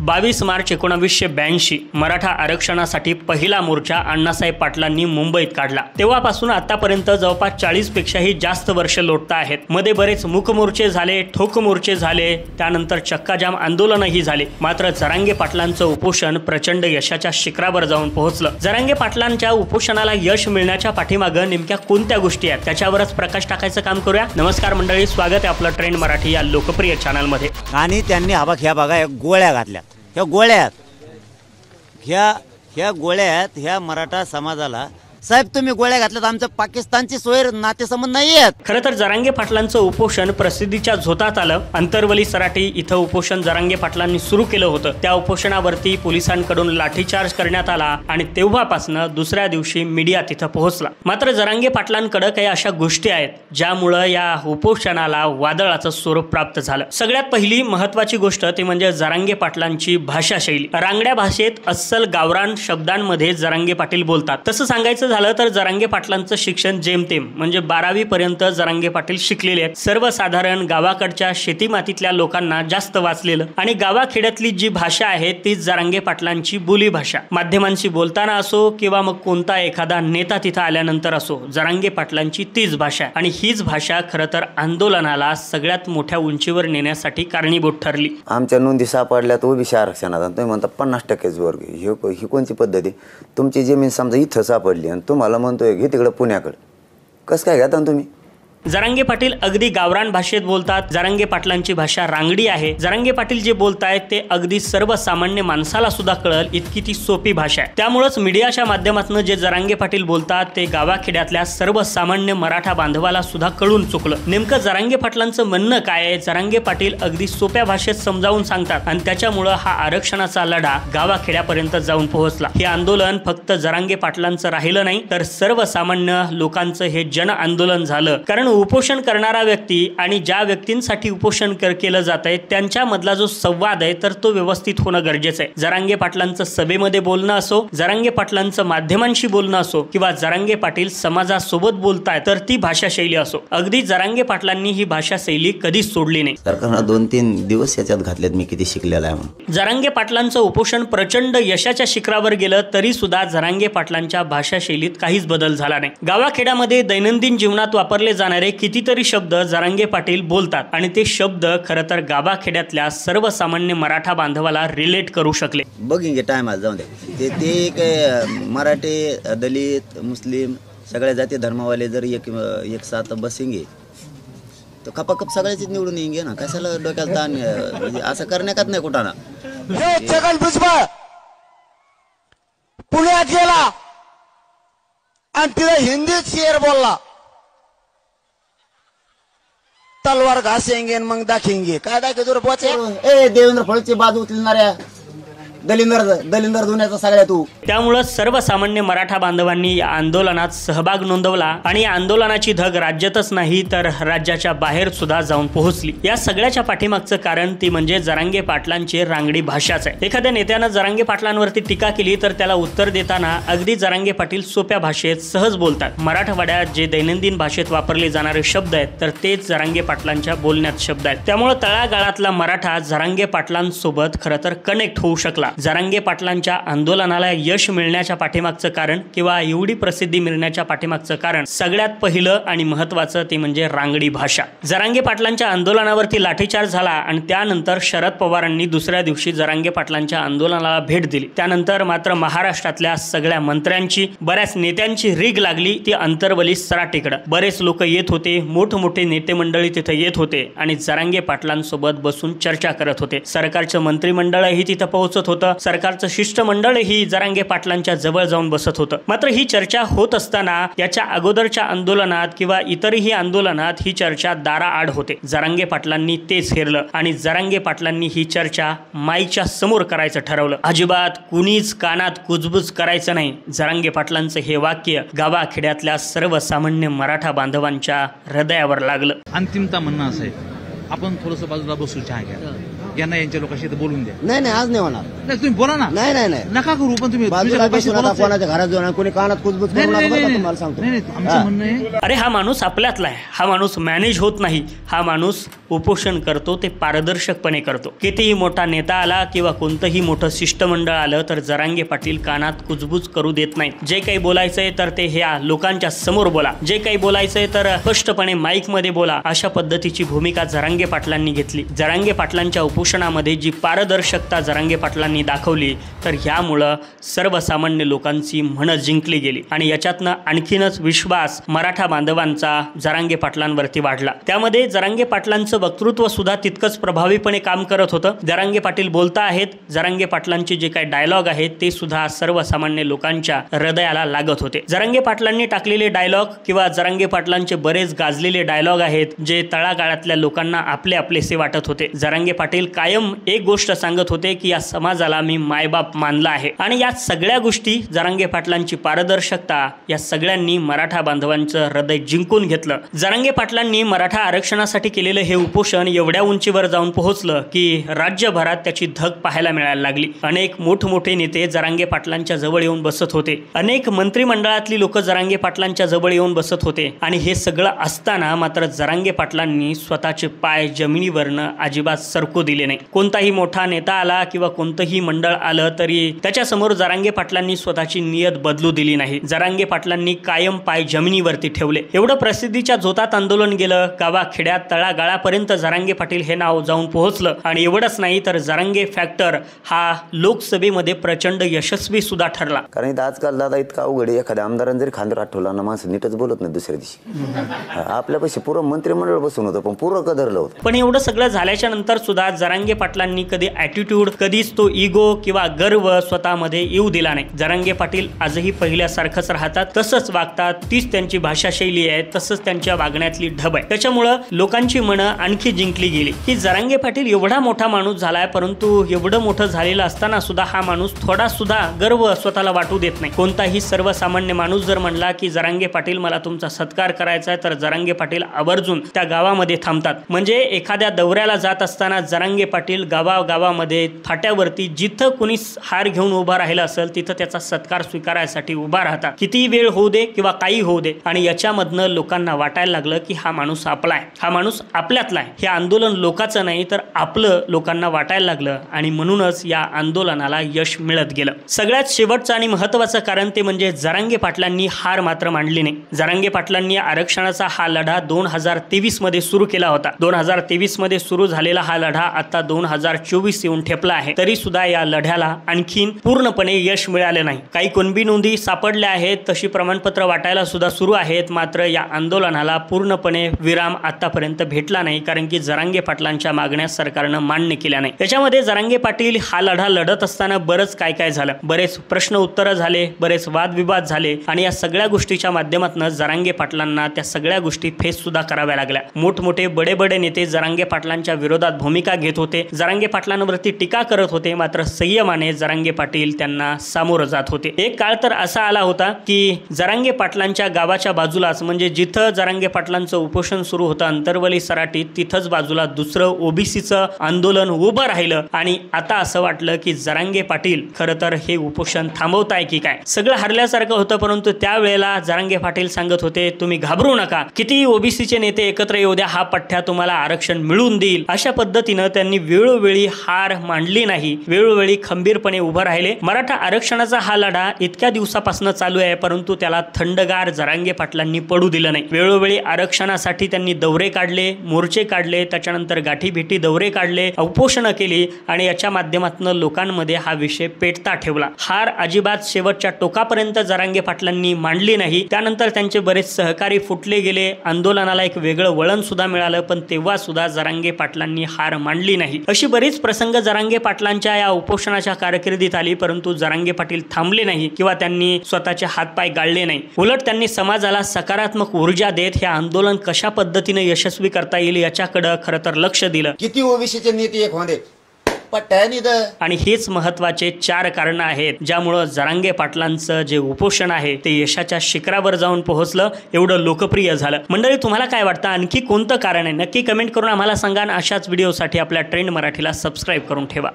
22 मार्च 1982 मराठा आरक्षणासाठी पहिला मोर्चा अण्णासाहेब पाटलांनी मुंबईत काढला। तेव्हापासून आतापर्यंत जवळपास 40 पेक्षाही जास्त वर्ष लोटत आहेत। मध्ये बरेच मूक मोर्चे झाले, ठोक मोर्चे झाले, त्यानंतर चक्काजाम आंदोलनही झाले। मात्र जरांगे पाटलांचं उपोषण प्रचंड यशाच्या शिखरावर जाऊन पोहोचलं। जरांगे पाटलांच्या उपोषणाला यश मिळण्याच्या पाठीमागे नेमक्या कोणत्या गोष्टी आहेत त्याच्यावरच प्रकाश टाकायचं काम करूया। नमस्कार मंडळी, स्वागत आहे आपलं ट्रेंड मराठी या लोकप्रिय चॅनल मध्ये। आणि त्यांनी ह्या बघा गोळ्या घातल्या। ह्या गोळ्यात ह्या मराठा समाजाला साहेब तुम्ही गोळ्या घातल्यात, आमचं पाकिस्तानची सोय नातेसंबंध नाही आहेत। खरं तर जरांगे पाटलांचं उपोषण प्रसिद्धीच्या झोतात आलं। अंतरवली सराटी इथं उपोषण जरांगे पाटलांनी सुरू केलं होतं। त्या उपोषणावरती पोलिसांकडून लाठीचार्ज करण्यात आला आणि तेव्हापासून दुसऱ्या दिवशी मीडिया तिथं पोहोचला। मात्र जरांगे पाटलांकडे काही अशा गोष्टी आहेत ज्यामुळे या उपोषणाला वादळाचं स्वरूप प्राप्त झालं। सगळ्यात पहिली महत्त्वाची गोष्ट ती म्हणजे जरांगे पाटलांची भाषा शैली। रांगड्या भाषेत अस्सल गावरान शब्दांमध्ये जरांगे पाटील बोलतात। तसं सांगायचं झालं तर जरांगे पाटलांचं शिक्षण जेमतेम म्हणजे 12वी पर्यंत जरांगे पाटील शिकलेले आहेत। सर्वसाधारण गावाकडच्या शेतीमातीतल्या लोकांना जास्त वाचलेलं आणि गावाखेड्यातली जी भाषा आहे ती जरांगे पाटलांची बोली भाषा। माध्यमांशी बोलताना असो किंवा मग कोणता एखादा नेता तिथं आल्यानंतर असो, जरांगे पाटलांची तीच भाषा आहे आणि हीच भाषा खरं तर आंदोलनाला सगळ्यात मोठ्या उंचीवर नेण्यासाठी कारणीभूत ठरली। आमच्या नोंदी सापडल्यात ओबीसी आरक्षणात, तुम्ही म्हणता 50% वर्ग, ही कोणती पद्धती? तुमची जमीन समजा इथं सापडली आणि तुम्हाला म्हणतोय घे तिकडे पुण्याकडे, कसं काय घेता तुम्ही? जरांगे पाटील अगदी गावरान भाषेत बोलतात। जरांगे पाटलांची भाषा रांगडी आहे। जरांगे पाटील जे बोलतायत ते अगदी सर्वसामान्य माणसाला सुद्धा कळेल इतकी ती सोपी भाषा आहे। त्यामुळेच मीडियाच्या माध्यमातून जे जरांगे पाटील बोलतात ते गावाखेड्यातल्या सर्वसामान्य मराठा बांधवाला सुद्धा कळून चुकलं। नेमकं जरांगे पाटलांचं म्हणणं काय आहे? जरांगे पाटील अगदी सोप्या भाषेत समजावून सांगतात आणि त्याच्यामुळे हा आरक्षणाचा लढा गावाखेड्यापर्यंत जाऊन पोहोचला। हे आंदोलन फक्त जरांगे पाटलांचं राहिलं नाही तर सर्वसामान्य लोकांचं हे जन आंदोलन झालं। कारण उपोषण करणारा व्यक्ती आणि ज्या व्यक्तींसाठी उपोषण केलं जात आहे त्यांच्यामधला जो संवाद आहे तर तो व्यवस्थित होणं गरजेचं आहे। जरांगे पाटलांचं सभेमध्ये बोलणं असो, जरांगे पाटलांचं माध्यमांशी बोलणं असो किंवा जरांगे पाटील समाजासोबत बोलतायत तर ती भाषा शैली असो, अगदी जरांगे पाटलांनी ही भाषा शैली कधीच सोडली नाही। सरकारनं 2-3 दिवस याच्यात घातलेत मी किती शिकलेला आहे म्हणून। जरांगे पाटलांचं उपोषण प्रचंड यशाच्या शिखरावर गेलं तरी सुद्धा जरांगे पाटलांच्या भाषा शैलीत काहीच बदल झाला नाही। गावाखेड्यामध्ये दैनंदिन जीवनात वापरले जाणारे कितीतरी शब्द जरांगे पाटील बोलतात आणि ते शब्द खरं तर गावाखेड्यातल्या सर्वसामान्य मराठा बांधवाला रिलेट करू शकले। बघिंगे टायमाला जाऊ दे ते एक मराठी, दलित, मुस्लिम सगळ्या जाती धर्मावाले जर एक साथ बसेंगे तर खपाखप सगळ्याच निवडून येंगे ना। कशाला डोक्याला ताण म्हणजे असं करण्यात नाही कुठं ना। जगन भुजबळ पुण्यात गेला आणि तिला हिंदीत शेर बोलला, तलवार घासेंगे मग दाखेंगे। काय दाखे तुला पोचे? ए देवेंद्र फडणवीसची बाजू उचलणाऱ्या दलिंदर दुनियाचा सगळ्या तू। त्यामुळे सर्वसामान्य मराठा बांधवांनी या आंदोलनात सहभाग नोंदवला आणि या आंदोलनाची धग राज्यातच नाही तर राज्याच्या बाहेर सुद्धा जाऊन पोहोचली। या सगळ्याच्या पाठीमागचं कारण ती म्हणजे जरांगे पाटलांची रांगडी भाषाच आहे। एखाद्या नेत्यानं जरांगे पाटलांवरती टीका केली तर त्याला उत्तर देताना अगदी जरांगे पाटील सोप्या भाषेत सहज बोलतात। मराठवाड्यात जे दैनंदिन भाषेत वापरले जाणारे शब्द आहेत तर तेच जरांगे पाटलांच्या बोलण्यात शब्द आहेत। त्यामुळे तळागाळातला मराठा जरांगे पाटलांसोबत खरं तर कनेक्ट होऊ शकला। जरांगे पाटलांच्या आंदोलनाला यश मिळण्याच्या पाठीमागचं कारण किंवा एवढी प्रसिद्धी मिळण्याच्या पाठीमागचं कारण सगळ्यात पहिलं आणि महत्त्वाचं ते म्हणजे रांगडी भाषा। जरांगे पाटलांच्या आंदोलनावरती लाठीचार्ज झाला आणि त्यानंतर शरद पवारांनी दुसऱ्या दिवशी जरांगे पाटलांच्या आंदोलनाला भेट दिली। त्यानंतर मात्र महाराष्ट्रातल्या सगळ्या मंत्र्यांची, बऱ्याच नेत्यांची रीग लागली ती अंतरवली सराटीकडे। बरेच लोक येत होते, मोठमोठे नेते मंडळी तिथे येत होते आणि जरांगे पाटलांसोबत बसून चर्चा करत होते। सरकारचं मंत्रिमंडळही तिथे पोहोचत होतं, सरकारचं शिष्टमंडळही जरांगे पाटलांच्या जवळ जाऊन बसत होतं। मात्र ही चर्चा होत असताना याच्या अगोदरच्या आंदोलनात किंवा इतरही आंदोलनात ही चर्चा दाराआड होते। जरांगे पाटलांनी तेच हेरलं आणि जरांगे पाटलांनी ही चर्चा माईच्या समोर करायचं ठरवलं। अजिबात कुणीच कानात कुजबुज करायचं नाही। जरांगे पाटलांचं हे वाक्य गावाखेड्यातल्या सर्वसामान्य मराठा बांधवांच्या हृदयावर लागलं। अंतिमता म्हणणं असं आहे, आपण थोडंसं बाजूला बसू, चहा घ्या, यांना यांच्या लोकांशी बोलून द्या। नाही आज नाही होणार। नाही तुम्ही बोला ना. नाही नाही नाही नका करू पण तुम्ही बाजूला बसून आता कोणाच्या घरात जाऊन कोणी कानात कुजबूज करू नका बरं का, तुम्हाला सांगतो. नाही आमचं म्हणणं आहे अरे हा माणूस आपल्यातला आहे, हा माणूस मॅनेज होत नाही, हा माणूस उपोषण करतो ते पारदर्शकपणे करतो. कितीही मोठा नेता आला किंवा कोणतंही मोठं शिष्टमंडळ आलं तर जरांगे पाटील कानात कुजबूज करू देत नाहीत. जे काही बोलायचंय तर ते ह्या लोकांच्या समोर बोला, जे काही बोलायचंय तर स्पष्टपणे माईक मध्ये बोला, अशा पद्धतीची भूमिका जरांगे पाटलांनी घेतली. जरांगे पाटलांच्या उपोषणामध्ये जी पारदर्शकता जरांगे पाटलांनी दाखवली तर ह्यामुळं सर्वसामान्य लोकांची मन जिंकली गेली आणि याच्यातनं आणखीनच विश्वास मराठा बांधवांचा जरांगे पाटलांवरती वाढला. त्यामध्ये जरांगे पाटलांचं वक्तृत्व सुद्धा तितकंच प्रभावीपणे काम करत होतं. जरांगे पाटील बोलता आहेत, जरांगे पाटलांचे जे काही डायलॉग आहेत ते सुद्धा सर्वसामान्य लोकांच्या हृदयाला लागत होते. जरांगे पाटलांनी टाकलेले डायलॉग किंवा जरांगे पाटलांचे बरेच गाजलेले डायलॉग आहेत जे तळागाळातल्या लोकांना आपले आपलेसे वाटत होते. जरांगे पाटील कायम एक गोष्ट सांगत होते की या समाजाला मी मायबाप मानला आहे आणि या सगळ्या गोष्टी जरांगे पाटलांची पारदर्शकता या सगळ्यांनी मराठा बांधवांचं हृदय जिंकून घेतलं. जरांगे पाटलांनी मराठा आरक्षणासाठी केलेलं हे उपोषण एवढ्या उंचीवर जाऊन पोहोचलं की राज्यभरात त्याची धग पाहायला मिळायला लागली. अनेक मोठमोठे नेते जरांगे पाटलांच्या जवळ येऊन बसत होते, अनेक मंत्रिमंडळातली लोक जरांगे पाटलांच्या जवळ येऊन बसत होते आणि हे सगळं असताना मात्र जरांगे पाटलांनी स्वतःचे पाय जमिनीवरनं अजिबात सरकू दिले नाही. कोणताही मोठा नेता आला किंवा कोणतंही मंडळ आलं तरी त्याच्यासमोर जरांगे पाटलांनी स्वतःची नियत बदलू दिली नाही. जरांगे पाटलांनी कायम पाय जमिनीवरती ठेवले. एवढं प्रसिद्धीच्या जोतात आंदोलन गेलं, गावाखेड्यात तळागाळापर्यंत जरांगे पाटील हे नाव जाऊन पोहोचलं आणि एवढंच नाही तर जरांगे फॅक्टर हा लोकसभेमध्ये प्रचंड यशस्वी सुद्धा ठरला. कारण इथं आजकाल दादा इतका अवघड आहे, एखाद्या आमदारांनी जरी खांद्यावर हात ठेवला ना माणसं नीटच बोलत नाही दुसऱ्या दिवशी. आपल्यापाशी पूर्ण मंत्रिमंडळ बसून होतं पण पूर्ण कदरलं होतं. पण एवढं सगळं झाल्याच्या नंतर सुद्धा जरांगे पाटलांनी कधी ॲटिट्यूड, कधीच तो इगो किंवा गर्व स्वतःमध्ये येऊ दिला नाही. जरांगे पाटील आजही पहिल्यासारखंच राहतात, तसंच वागतात, तीच त्यांची भाषाशैली आहे, तसंच त्यांच्या वागण्यातली ढब आहे. त्याच्यामुळं लोकांची मनं आणखी जिंकली गेली की जरांगे पाटील एवढा मोठा माणूस झालाय, परंतु एवढं मोठं झालेलं असताना सुद्धा हा माणूस थोडा सुद्धा गर्व स्वतःला वाटू देत नाही. कोणताही सर्वसामान्य माणूस जर म्हणला की जरांगे पाटील मला तुमचा सत्कार करायचा आहे तर जरांगे पाटील आवर्जून त्या गावामध्ये थांबतात. म्हणजे एखाद्या दौऱ्याला जात असताना जरांगे पाटील गावागावामध्ये फाट्यावरती जिथं कुणी हार घेऊन उभा राहिला असेल तिथं त्याचा सत्कार स्वीकारायसाठी उभा राहतात, कितीही वेळ होऊ दे किंवा काही होऊ दे. आणि याच्यामधनं लोकांना वाटायला लागलं की हा माणूस आपला आहे, हा माणूस आपल्यातला आहे. हे आंदोलन लोकांचं नाही तर आपलं लोकांना वाटायला लागलं आणि म्हणूनच या आंदोलनाला यश मिळत गेलं. सगळ्यात शेवटचं आणि महत्त्वाचं कारण ते म्हणजे जरांगे पाटलांनी हार मात्र मांडली नाही. जरांगे पाटलांनी आरक्षणाचा हा लढा 2023 मध्ये सुरू केला होता. 2023 मध्ये सुरू झालेला हा लढा आता 2024 येऊन ठेपला आहे, तरी सुद्धा या लढ्याला आणखीन पूर्णपणे यश मिळाले नाही. काही कुणबी नोंदी सापडल्या आहेत, तशी प्रमाणपत्र वाटायला सुद्धा सुरू आहेत, मात्र या आंदोलनाला पूर्णपणे विराम आतापर्यंत भेटला नाही कारण की जरांगे पाटलांच्या मागण्या सरकारनं मान्य केल्या नाही. त्याच्यामध्ये जरांगे पाटील हा लढा लढत असताना बरंच काय काय झालं, बरेच प्रश्न उत्तरं झाले, बरेच वादविवाद झाले आणि या सगळ्या गोष्टीच्या माध्यमातून जरांगे पाटलांना त्या सगळ्या गोष्टी फेस सुद्धा कराव्या लागल्या. मोठमोठे बडे नेते जरांगे पाटलांच्या विरोधात भूमिका घेत होते, जरांगे पाटलांवरती टीका करत होते, मात्र संयमाने जरांगे पाटील त्यांना सामोरं जात होते. एक काळ तर असा आला होता की जरांगे पाटलांच्या गावाच्या बाजूलाच म्हणजे जिथं जरांगे पाटलांचं उपोषण सुरू होतं अंतरवली सराटीत, तिथंच बाजूला दुसरं ओबीसीचं आंदोलन उभं राहिलं आणि आता असं वाटलं की जरांगे पाटील खरं तर हे उपोषण थांबवताय की काय. सगळं हरल्यासारखं होतं, परंतु त्यावेळेला जरांगे पाटील सांगत होते तुम्ही घाबरू नका, किती ओबीसीचे नेते एकत्र येऊ द्या, हा पठ्ठ्या तुम्हाला आरक्षण मिळून देईल. अशा पद्धतीनं त्यांनी वेळोवेळी हार मांडली नाही, वेळोवेळी खंबीरपणे उभं राहिले. मराठा आरक्षणाचा हा लढा इतक्या दिवसापासून चालू आहे, परंतु त्याला थंडगार जरांगे पाटलांनी पडू दिलं नाही. वेळोवेळी आरक्षणासाठी त्यांनी दौरे काढले, मोर्चे काढले, त्याच्यानंतर गाठीभेटी दौरे काढले, उपोषणं केली आणि याच्या माध्यमातून लोकांमध्ये हा विषय पेटता ठेवला. हार अजिबात शेवटच्या टोकापर्यंत जरांगे पाटलांनी मांडली नाही. त्यानंतर त्यांचे बरेच सहकारी फुटले गेले, आंदोलनाला एक वेगळं वळण सुद्धा मिळालं, पण तेव्हा सुद्धा जरांगे पाटलांनी हार मांडली नाही. अशी बरीच प्रसंग जरांगे पाटलांच्या या उपोषणाच्या कारकिर्दीत आली, परंतु जरांगे पाटील थांबले नाही किंवा त्यांनी स्वतःचे हातपाय गाळले नाही. उलट त्यांनी समाजाला सकारात्मक ऊर्जा देत हे आंदोलन कशा पद्धतीने यशस्वी करता येईल याच्याकडे खरं तर लक्ष दिलं. किती ओबीसीचे नेते एक होते आणि हेच महत्वाचे 4 कारण आहेत ज्यामुळे जरांगे पाटलांचं जे उपोषण आहे ते यशाच्या शिखरावर जाऊन पोहोचलं, एवढं लोकप्रिय झालं. मंडळी, तुम्हाला काय वाटतं, आणखी कोणतं कारण आहे नक्की कमेंट करून आम्हाला सांगा. अशाच व्हिडिओसाठी आपल्या ट्रेंड मराठीला सबस्क्राईब करून ठेवा.